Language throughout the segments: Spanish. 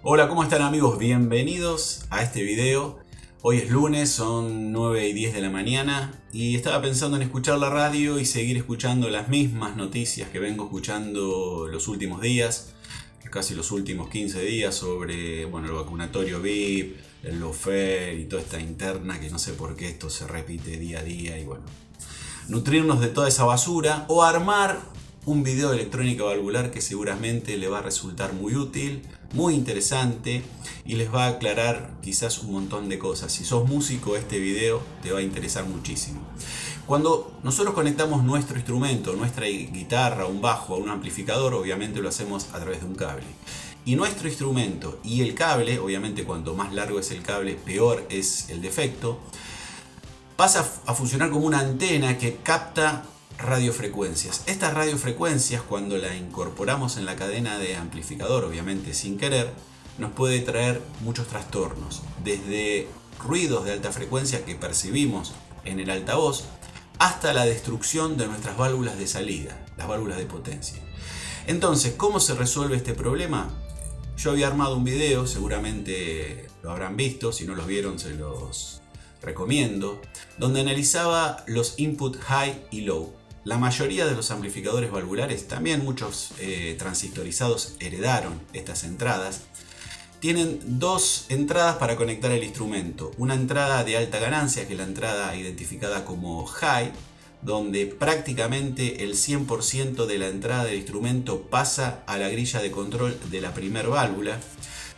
Hola, ¿cómo están amigos? Bienvenidos a este video. Hoy es lunes, son 9 y 10 de la mañana y estaba pensando en escuchar la radio y seguir escuchando las mismas noticias que vengo escuchando los últimos días, casi los últimos 15 días sobre el vacunatorio VIP, el lawfare y toda esta interna que no sé por qué esto se repite día a día y nutrirnos de toda esa basura o armar un video de electrónica valvular que seguramente le va a resultar muy útil, muy interesante y les va a aclarar quizás un montón de cosas. Si sos músico, este video te va a interesar muchísimo. Cuando nosotros conectamos nuestro instrumento, nuestra guitarra, un bajo a un amplificador, obviamente lo hacemos a través de un cable. Y nuestro instrumento y el cable, obviamente cuanto más largo es el cable, peor es el defecto, pasa a funcionar como una antena que capta radiofrecuencias. Estas radiofrecuencias, cuando la incorporamos en la cadena de amplificador, obviamente sin querer, nos puede traer muchos trastornos, desde ruidos de alta frecuencia que percibimos en el altavoz, hasta la destrucción de nuestras válvulas de salida, las válvulas de potencia. Entonces, ¿cómo se resuelve este problema? Yo había armado un video, seguramente lo habrán visto, si no los vieron se los recomiendo, donde analizaba los input high y low. La mayoría de los amplificadores valvulares, también muchos transistorizados heredaron estas entradas. Tienen dos entradas para conectar el instrumento. Una entrada de alta ganancia, que es la entrada identificada como high, donde prácticamente el 100% de la entrada del instrumento pasa a la grilla de control de la primer válvula.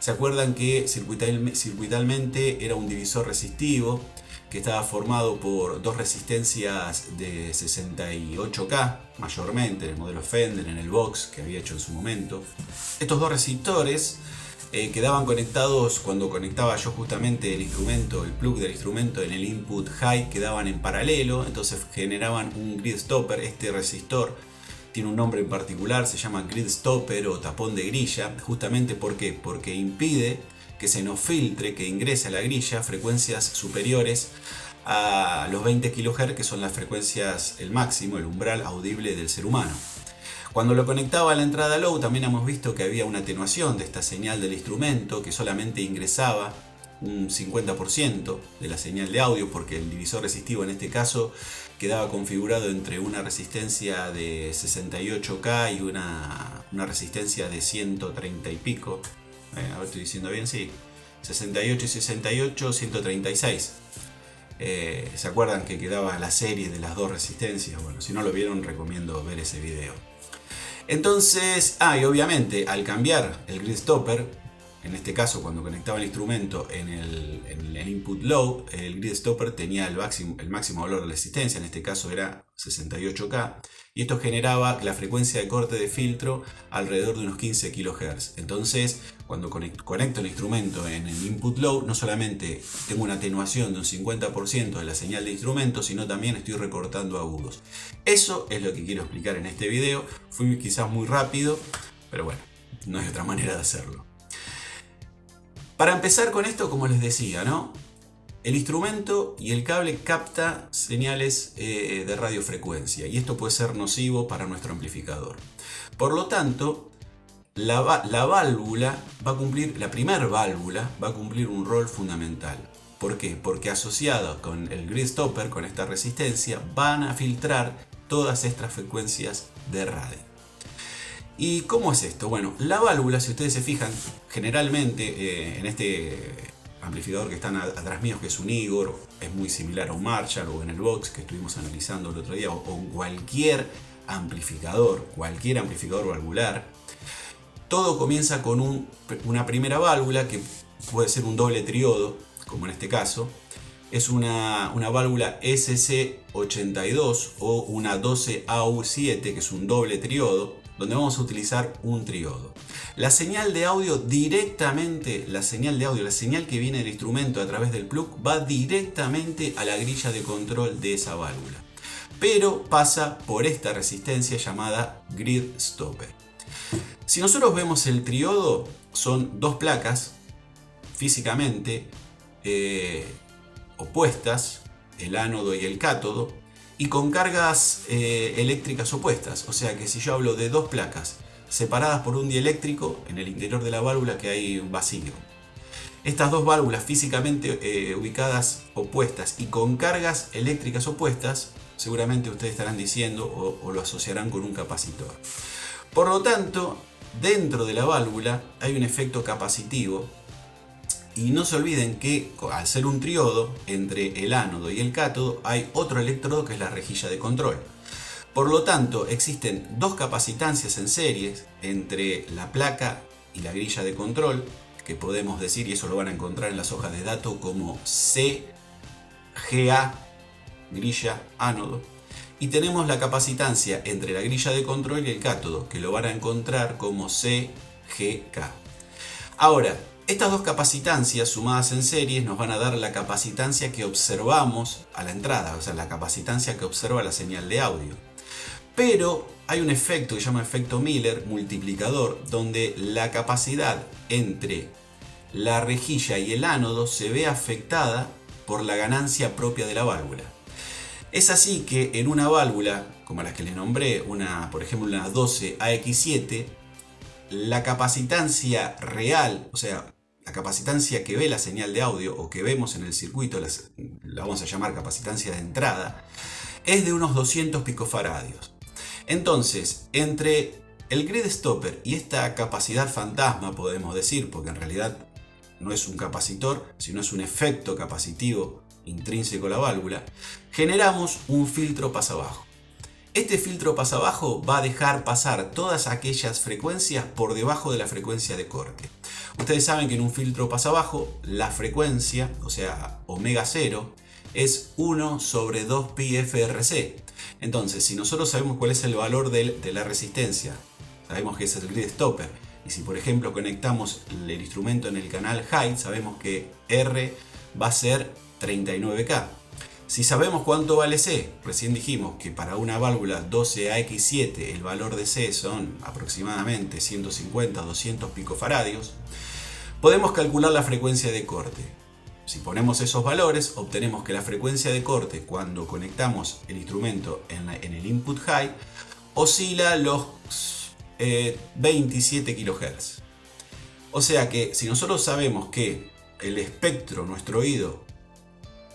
¿Se acuerdan que circuitalmente era un divisor resistivo que estaba formado por dos resistencias de 68K, mayormente en el modelo Fender, en el Vox que había hecho en su momento? Estos dos resistores quedaban conectados cuando conectaba yo justamente el instrumento, el plug del instrumento en el input high, quedaban en paralelo, entonces generaban un grid stopper. Este resistor tiene un nombre en particular, se llama grid stopper o tapón de grilla, justamente ¿por qué? Porque impide que se nos filtre, que ingrese a la grilla frecuencias superiores a los 20 kHz, que son las frecuencias, el máximo, el umbral audible del ser humano. Cuando lo conectaba a la entrada low, también hemos visto que había una atenuación de esta señal del instrumento, que solamente ingresaba un 50% de la señal de audio, porque el divisor resistivo en este caso quedaba configurado entre una resistencia de 68K y una resistencia de 130 y pico. A ver, estoy diciendo bien, sí. 68 y 68, 136. ¿Se acuerdan que quedaba la serie de las dos resistencias? Bueno, si no lo vieron, recomiendo ver ese video. Entonces, y obviamente al cambiar el grid stopper, en este caso cuando conectaba el instrumento en el input low, el grid stopper tenía el máximo valor de resistencia, en este caso era 68K, y esto generaba la frecuencia de corte de filtro alrededor de unos 15 kHz. Entonces, cuando conecto el instrumento en el input low, no solamente tengo una atenuación de un 50% de la señal de instrumento, sino también estoy recortando agudos. Eso es lo que quiero explicar en este video. Fui quizás muy rápido, pero bueno, no hay otra manera de hacerlo. Para empezar con esto, como les decía, ¿no? El instrumento y el cable capta señales de radiofrecuencia y esto puede ser nocivo para nuestro amplificador. Por lo tanto, la válvula va a cumplir, la primer válvula va a cumplir un rol fundamental. ¿Por qué? Porque asociado con el grid stopper, con esta resistencia, van a filtrar todas estas frecuencias de radio. ¿Y cómo es esto? Bueno, la válvula, si ustedes se fijan, generalmente en este amplificador que están atrás míos, que es un Igor, es muy similar a un Marshall, o en el Vox que estuvimos analizando el otro día, o cualquier amplificador valvular, todo comienza con una primera válvula que puede ser un doble triodo, como en este caso. Es una válvula SC82 o una 12AU7, que es un doble triodo, donde vamos a utilizar un triodo. La señal de audio directamente, la señal que viene del instrumento a través del plug, va directamente a la grilla de control de esa válvula, pero pasa por esta resistencia llamada grid stopper. Si nosotros vemos el triodo, son dos placas físicamente opuestas, el ánodo y el cátodo, y con cargas eléctricas opuestas. O sea que si yo hablo de dos placas separadas por un dieléctrico en el interior de la válvula, que hay un vacío. Estas dos válvulas físicamente ubicadas opuestas y con cargas eléctricas opuestas, seguramente ustedes estarán diciendo o lo asociarán con un capacitor. Por lo tanto, dentro de la válvula hay un efecto capacitivo. Y no se olviden que al ser un triodo, entre el ánodo y el cátodo hay otro electrodo que es la rejilla de control. Por lo tanto, existen dos capacitancias en series entre la placa y la grilla de control, que podemos decir, y eso lo van a encontrar en las hojas de datos, como CGA, grilla ánodo. Y tenemos la capacitancia entre la grilla de control y el cátodo, que lo van a encontrar como CGK. Ahora, estas dos capacitancias sumadas en series nos van a dar la capacitancia que observamos a la entrada, o sea, la capacitancia que observa la señal de audio. Pero hay un efecto que se llama efecto Miller, multiplicador, donde la capacidad entre la rejilla y el ánodo se ve afectada por la ganancia propia de la válvula. Es así que en una válvula, como las que les nombré, por ejemplo una 12AX7, la capacitancia real, o sea, la capacitancia que ve la señal de audio o que vemos en el circuito, la vamos a llamar capacitancia de entrada, es de unos 200 picofaradios. Entonces, entre el grid stopper y esta capacidad fantasma, podemos decir, porque en realidad no es un capacitor, sino es un efecto capacitivo intrínseco a la válvula, generamos un filtro pasabajo. Este filtro pasabajo va a dejar pasar todas aquellas frecuencias por debajo de la frecuencia de corte. Ustedes saben que en un filtro pasabajo la frecuencia, o sea, omega 0, es 1 sobre 2 pi FRC. Entonces, si nosotros sabemos cuál es el valor de la resistencia, sabemos que ese es el grid stopper, y si por ejemplo conectamos el instrumento en el canal high, sabemos que R va a ser 39K. Si sabemos cuánto vale C, recién dijimos que para una válvula 12AX7 el valor de C son aproximadamente 150-200 picofaradios, podemos calcular la frecuencia de corte. Si ponemos esos valores, obtenemos que la frecuencia de corte cuando conectamos el instrumento en el input high oscila los 27 kHz. O sea que si nosotros sabemos que el espectro, nuestro oído,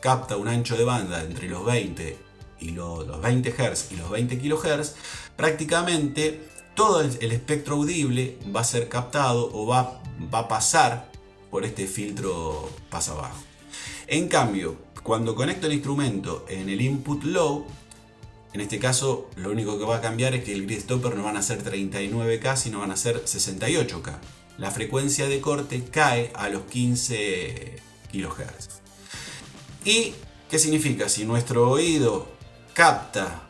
capta un ancho de banda entre los 20 y los 20 Hz y los 20 kHz, prácticamente todo el espectro audible va a ser captado o va a pasar por este filtro pasabajo. En cambio, cuando conecto el instrumento en el input low, en este caso lo único que va a cambiar es que el grid stopper no van a ser 39K, sino van a ser 68K. La frecuencia de corte cae a los 15 kHz. ¿Y qué significa? Si nuestro oído capta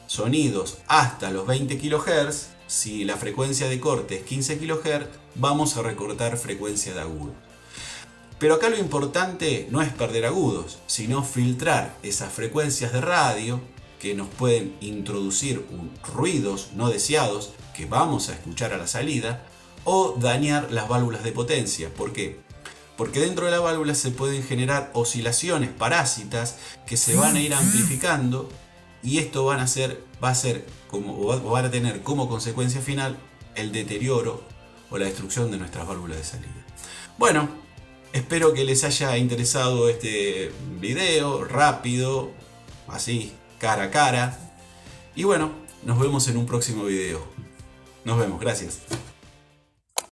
sonidos hasta los 20 kHz, si la frecuencia de corte es 15 kHz, vamos a recortar frecuencia de agudo. Pero acá lo importante no es perder agudos, sino filtrar esas frecuencias de radio que nos pueden introducir ruidos no deseados que vamos a escuchar a la salida o dañar las válvulas de potencia. ¿Por qué? Porque dentro de la válvula se pueden generar oscilaciones parásitas que se van a ir amplificando y esto van a tener como consecuencia final el deterioro o la destrucción de nuestras válvulas de salida. Bueno, espero que les haya interesado este video rápido, así cara a cara. Y bueno, nos vemos en un próximo video. Nos vemos, gracias.